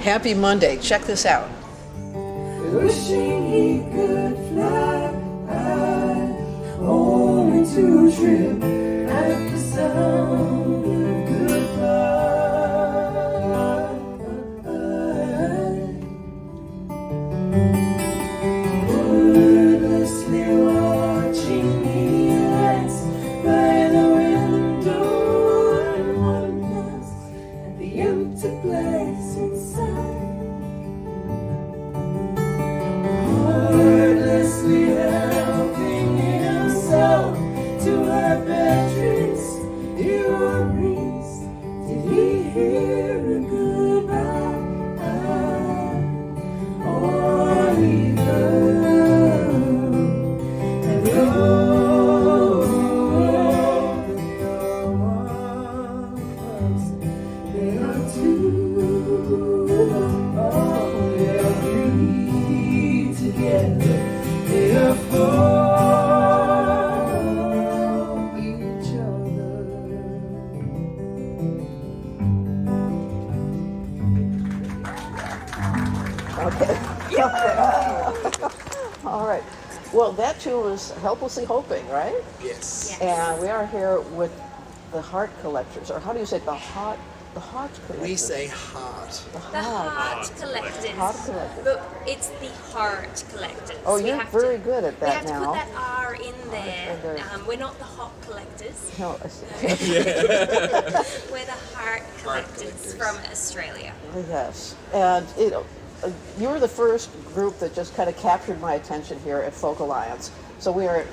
Happy Monday. Check this out. Wishing he could fly only to trip at the sound of goodbye. Wordlessly watching the lights by the window and wonders at the empty place inside. Wordlessly helping himself to her bedrooms, earrings. Did he hear a goodbye? Or either and they are two, they are three together, they are for each other. Okay. All right. Well, that tune was Helplessly Hoping, right? Yes. And we are here with the Heart Collectors, or how do you say it? The Heart Collectors. We say heart. the The Heart. Heart Collectors. Heart Collectors. But it's the Heart Collectors. Oh, We you're have very to, good at We that have to now. put that R in there. there. We're not the Hot Collectors. No, I see. We're the Heart Collectors from Australia. Yes, and you were the first group that just kind of captured my attention here at Folk Alliance. So we are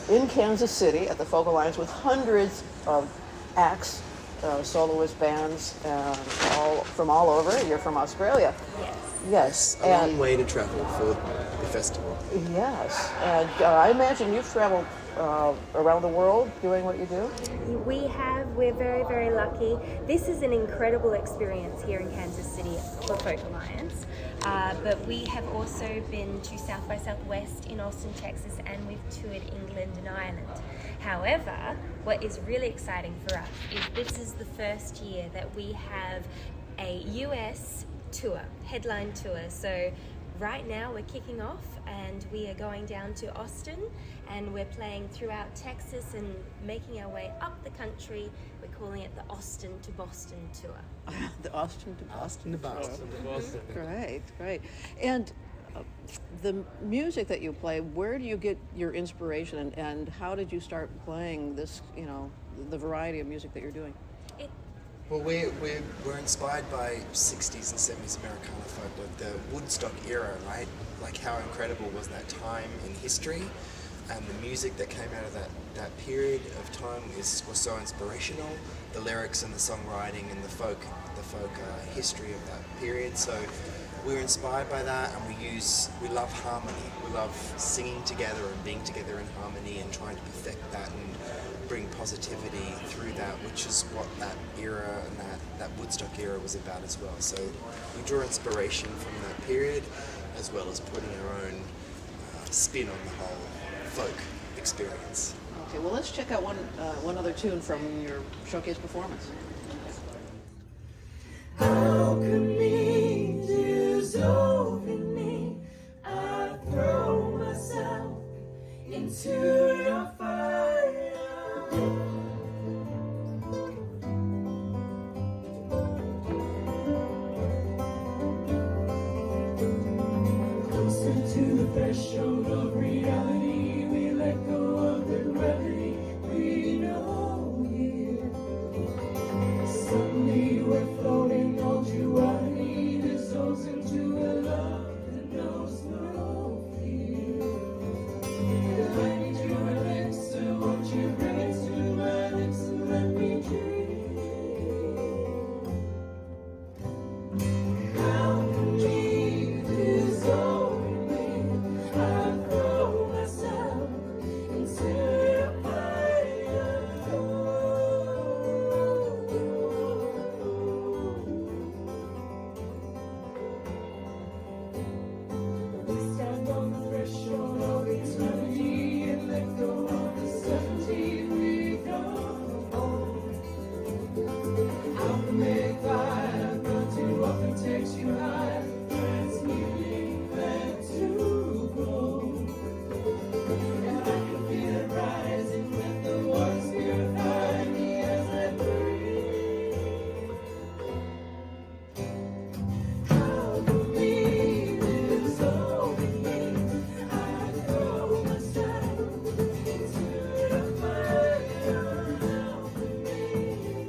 in Kansas City at the Folk Alliance with hundreds of acts, soloist bands, from all over. You're from Australia. Yes. Yes, A long way to travel for the festival. yes, and I imagine you've traveled around the world doing what you do. We're very, very lucky. This is an incredible experience here in Kansas City for Folk Alliance. But we have also been to South by Southwest in Austin, Texas, and we've toured England and Ireland. However, what is really exciting for us is this is the first year that we have a US tour, headline tour. So right now we're kicking off and we are going down to Austin and we're playing throughout Texas and making our way up the country. We're calling it the Austin to Boston tour. The Austin to Austin to Boston. Great, great. And the music that you play, where do you get your inspiration, and how did you start playing this, the variety of music that you're doing? Well, we're inspired by 60s and 70s Americana folk, like the Woodstock era, right? Like how incredible was that time in history, and the music that came out of that period of time was so inspirational. The lyrics and the songwriting and the folk history of that period. So we're inspired by that, and we love harmony. We love singing together and being together in harmony and trying to perfect that and bring positivity through that, which is what that era and that Woodstock era was about as well. So we draw inspiration from that period, as well as putting our own spin on the whole folk experience. Okay, well, let's check out one other tune from your showcase performance. How could me dissolve in me? I throw myself into your fire. Closer to the threshold of reality, we let go of the gravity we know here. Suddenly we're floating, all duality dissolves into a love that knows no fear. I need your elixir, won't you bring it to my lips and let me dream? How can we dissolve in me? I throw makes you high, transmuting that to grow. And I can feel it rising when the waters purify me as I breathe. How for me is over me. I throw myself into the fire. How for me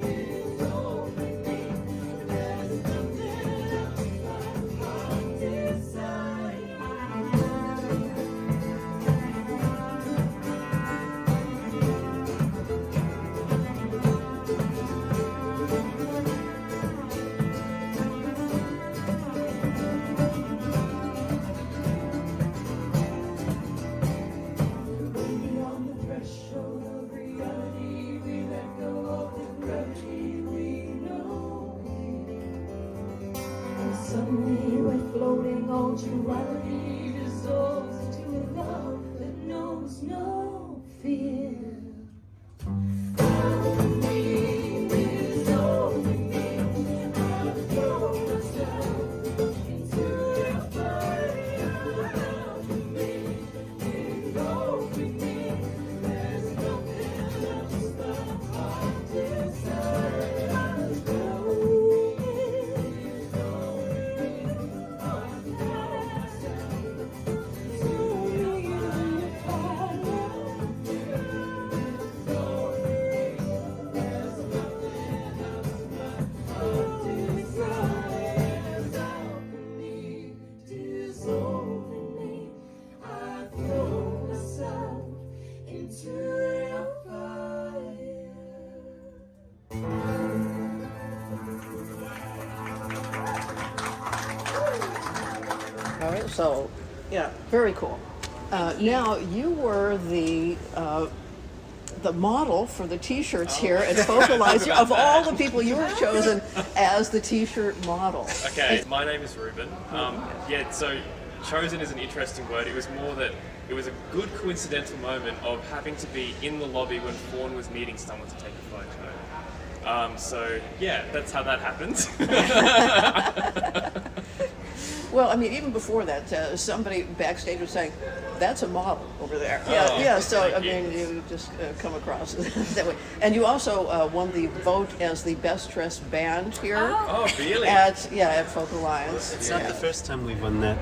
is over me. There's nothing else my heart desires. Beyond the threshold of reality, we let go of the gravity we know. And suddenly we're floating on duality, dissolves into a love that knows no fear. Over me is over me. I throw myself into the fire. Over me is over me. There's nothing else my heart desires. Over me is over me. I throw myself into the fire. Into your fire. All right, so yeah, very cool. Now you were the model for the T-shirts here at Focalize. Of all the people, you were chosen as the T-shirt model. Okay, my name is Ruben. Yeah, so chosen is an interesting word. It was more that it was a good coincidental moment of having to be in the lobby when Fawn was needing someone to take a photo. So yeah, that's how that happened. Well, I mean, even before that, somebody backstage was saying, "That's a model over there." Oh, Yeah. So I thank you. mean, you just come across that way. And you also won the vote as the best dressed band here. Oh, really? At Focalize. It's not the first time we've won that.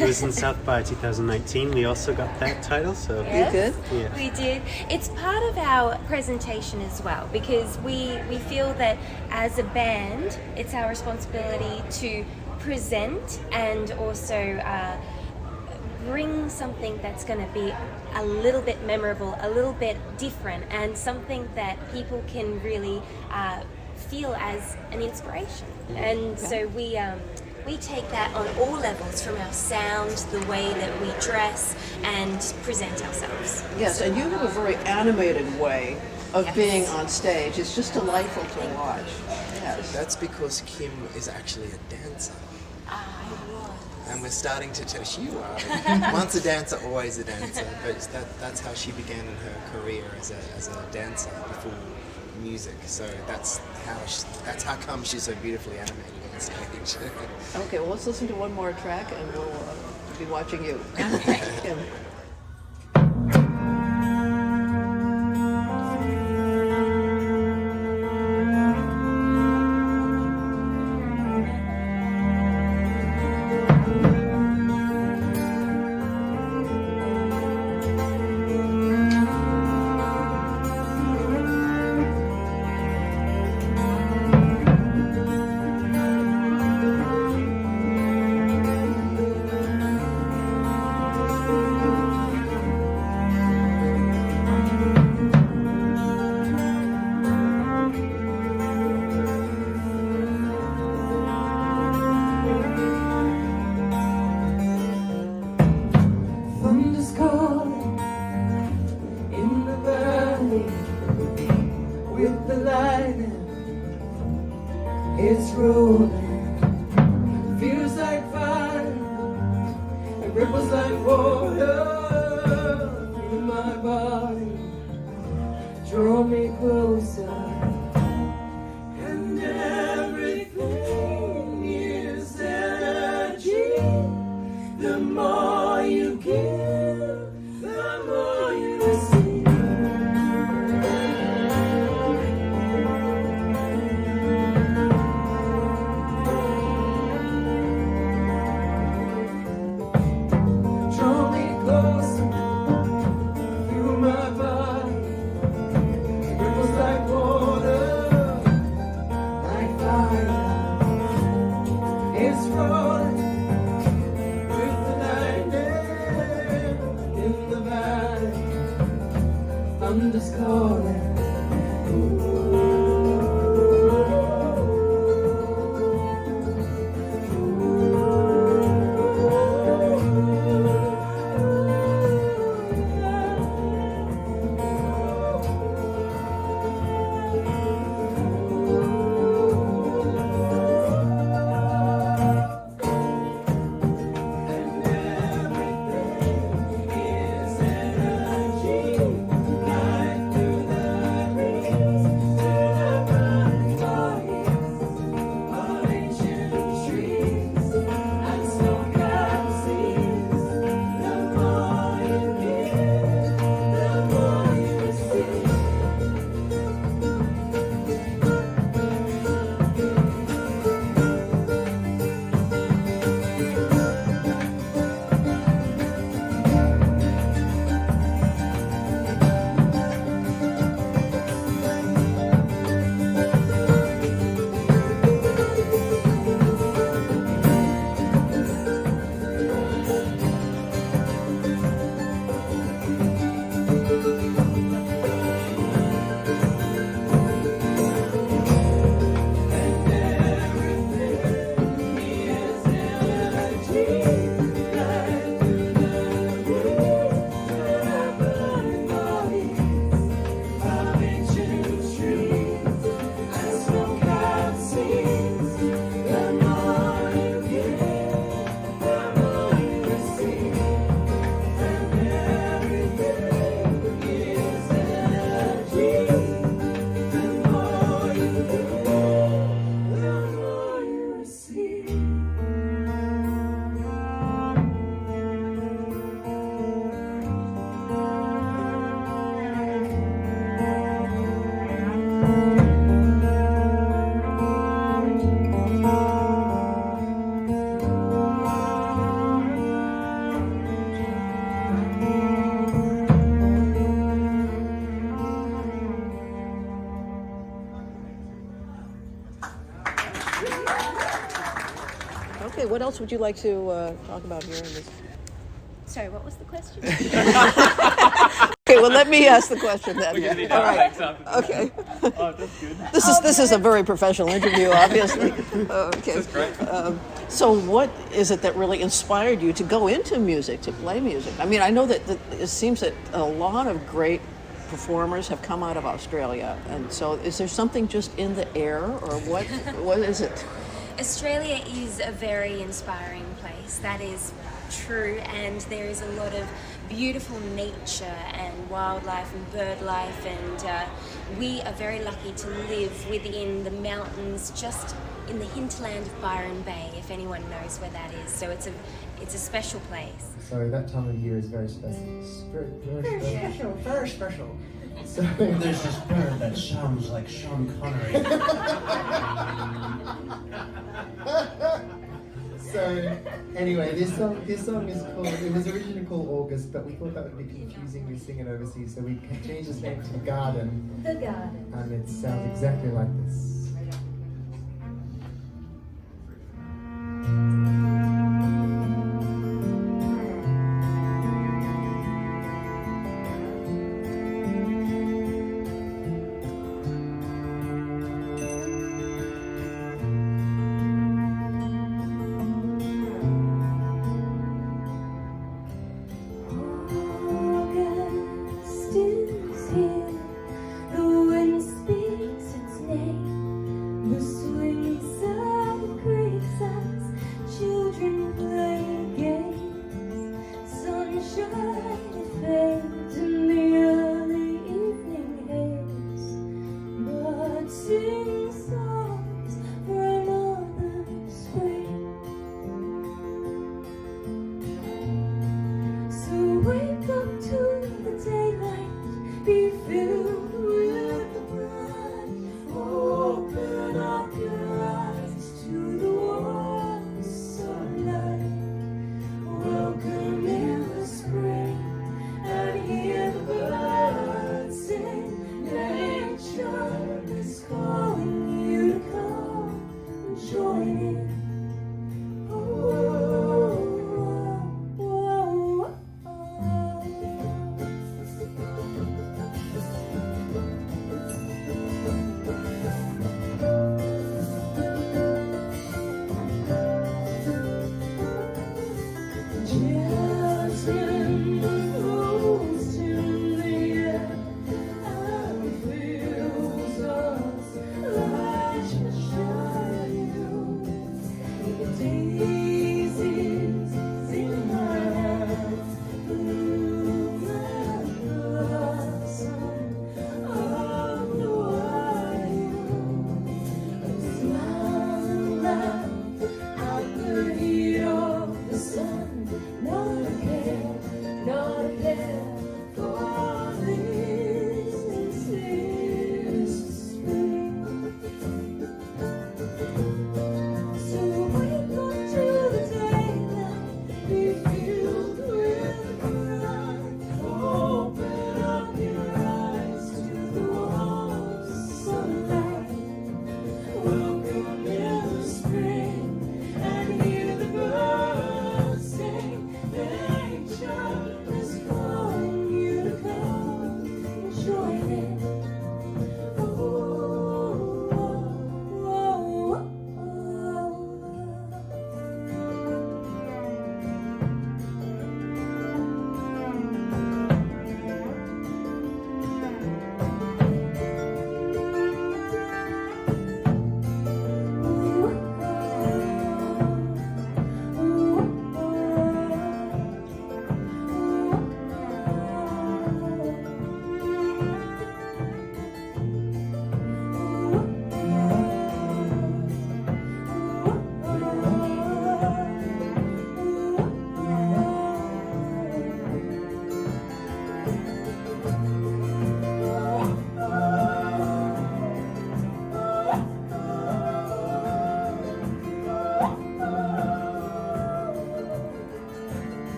It was in South by 2019. We also got that title, so You did? yeah. We did. It's part of our presentation as well because we feel that as a band, it's our responsibility to present and also bring something that's going to be a little bit memorable, a little bit different, and something that people can really feel as an inspiration. And so we take that on all levels, from our sound, the way that we dress and present ourselves. Yes, and you have a very animated way of Yes. being on stage. It's just delightful to watch. Yes. That's because Kim is actually a dancer. And we're starting to tell you are. Once a dancer, always a dancer. But that's how she began in her career as a dancer before music. So that's how come she's so beautifully animated on stage. Okay, well, let's listen to one more track and we'll be watching you. Kim. Thunder's calling in the valley with the lightning. It's rolling, feels like fire, it ripples like water through my body. Draw me closer, and everything is there. The more you give, the more you receive. Draw me closer, feel my body, ripples like water, like fire. It's rolling with the night air in the valley. Thunder's calling. Okay, what else would you like to talk about here in this? Sorry, what was the question? Okay, well, let me ask the question then. We're gonna need All right. outtakes after this. Okay. Oh, that's good. This is a very professional interview, obviously. Okay. This is great. So, what is it that really inspired you to go into music, to play music? I mean, I know that it seems that a lot of great performers have come out of Australia, and so is there something just in the air, or what? What is it? Australia is a very inspiring place, that is true, and there is a lot of beautiful nature and wildlife and bird life, and we are very lucky to live within the mountains just in the hinterland of Byron Bay, if anyone knows where that is. So it's a special place. So that time of year is very special. Very special. So There's this bird that sounds like Sean Connery. So anyway, this song is called. It was originally called August, but we thought that would be confusing to sing it overseas, so we changed its name to The Garden. The garden. And it sounds exactly like this. August is here, the wind speaks its name.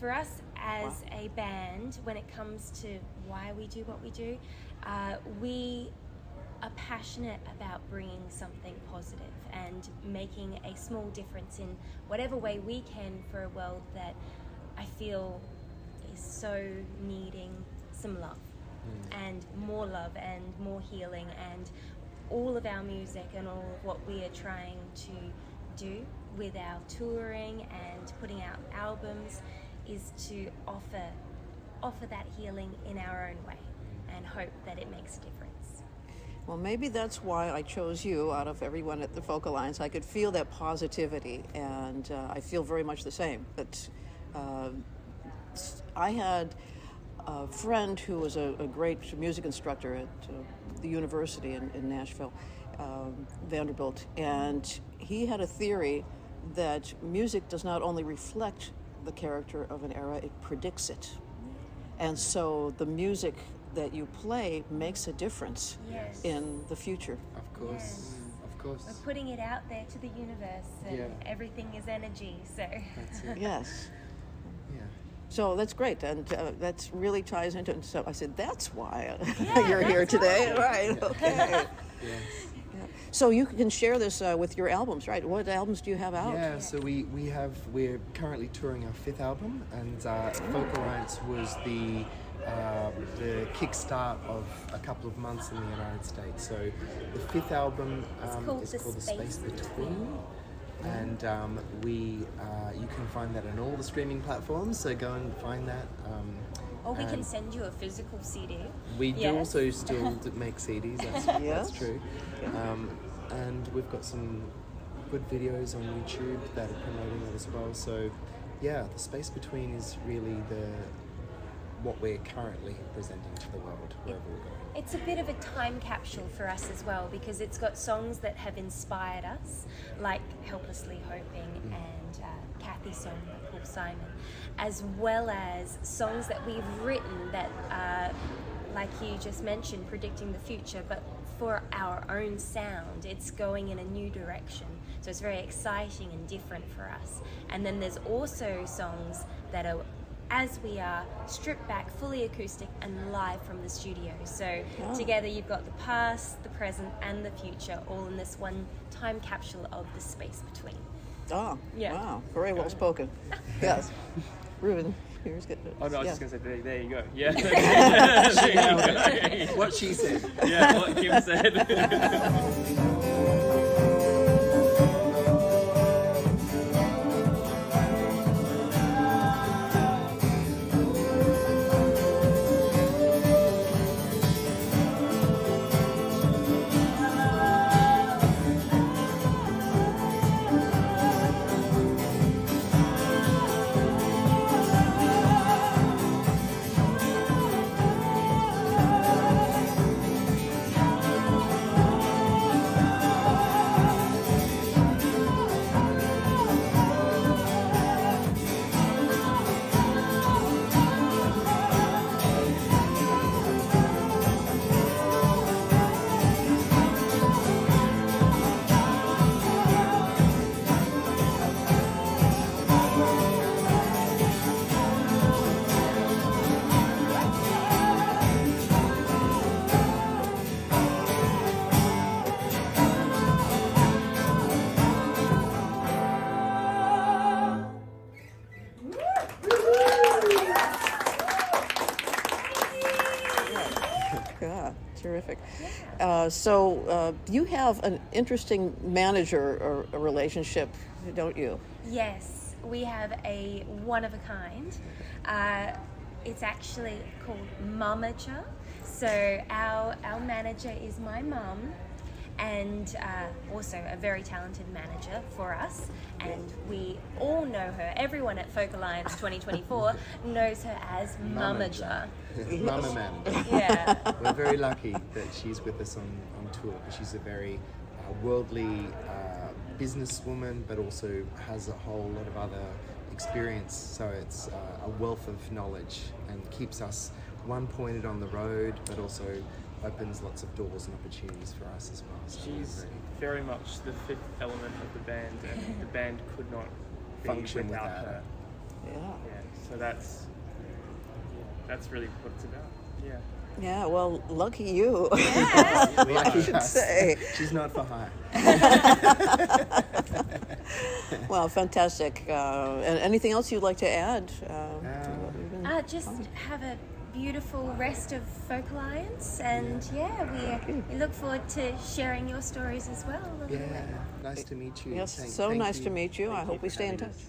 for us as a band, when it comes to why we do what we do, we are passionate about bringing something positive and making a small difference in whatever way we can for a world that I feel is so needing some love and more healing, and all of our music and all of what we are trying to do with our touring and putting out albums is to offer that healing in our own way and hope that it makes a difference. Well, maybe that's why I chose you out of everyone at the Folk Alliance. I could feel that positivity, and I feel very much the same. But I had a friend who was a great music instructor at the university in Nashville, Vanderbilt, and he had a theory that music does not only reflect the character of an era, it predicts it. And so the music that you play makes a difference Yes. in the future. Of course, Yes. of course. We're putting it out there to the universe, and Yeah. everything is energy, so That's it. Yes. Yeah. So that's great, and that really ties into it. So I said, that's why Yeah, you're here that's today. why. Right, okay. Yes. So you can share this with your albums, right? What albums do you have out? Yeah, so we're currently touring our 5th album, and Folk Alliance was the kickstart of a couple of months in the United States. So the 5th album called is The called The Space Space Between. And you can find that on all the streaming platforms, so go and find that. or we can and send you a physical CD. We do Yes. also still make CDs, Yes. that's true. And we've got some good videos on YouTube that are promoting it as well. So yeah, The Space Between is really what we're currently presenting to the world, wherever we're going. It's a bit of a time capsule for us as well, because it's got songs that have inspired us, like Helplessly Hoping and Kathy's song by Paul Simon, as well as songs that we've written that are, like you just mentioned, predicting the future, but for our own sound. It's going in a new direction. So it's very exciting and different for us. And then there's also songs that are, as we are, stripped back, fully acoustic and live from the studio. So together you've got the past, the present and the future all in this one time capsule of the space between. Oh, Yeah. wow. Very well spoken. Yes. Ruben, here's good. Oh no, I was Yeah. just going to say, there you go. Yeah. There you go. What she said. Yeah, what Kim said. Yeah, terrific. So you have an interesting manager or a relationship, don't you? Yes, we have a one of a kind. It's actually called Mamager. So our manager is my mum, and also a very talented manager for us. And we all know her. Everyone at Folk Alliance 2024 knows her as Mamager. Mama Manager. Yeah. We're very lucky that she's with us on tour, because she's a very worldly businesswoman, but also has a whole lot of other experience. So it's a wealth of knowledge, and keeps us one-pointed on the road, but also opens lots of doors and opportunities for us as well. So She's we're very much the fifth element of the band, and the band could not be Function without without her. Yeah. Yeah. So that's really what it's about. Yeah. Yeah, well, lucky you. Yeah. Lucky should us. say. She's not for hire. Well, fantastic. And anything else you'd like to add? To what we've been Just talking? have a beautiful rest of Folk Alliance, and we look forward to sharing your stories as well. Yeah, nice to meet you. Yes, Thank so nice you. to meet you. I hope we for stay in having touch. us.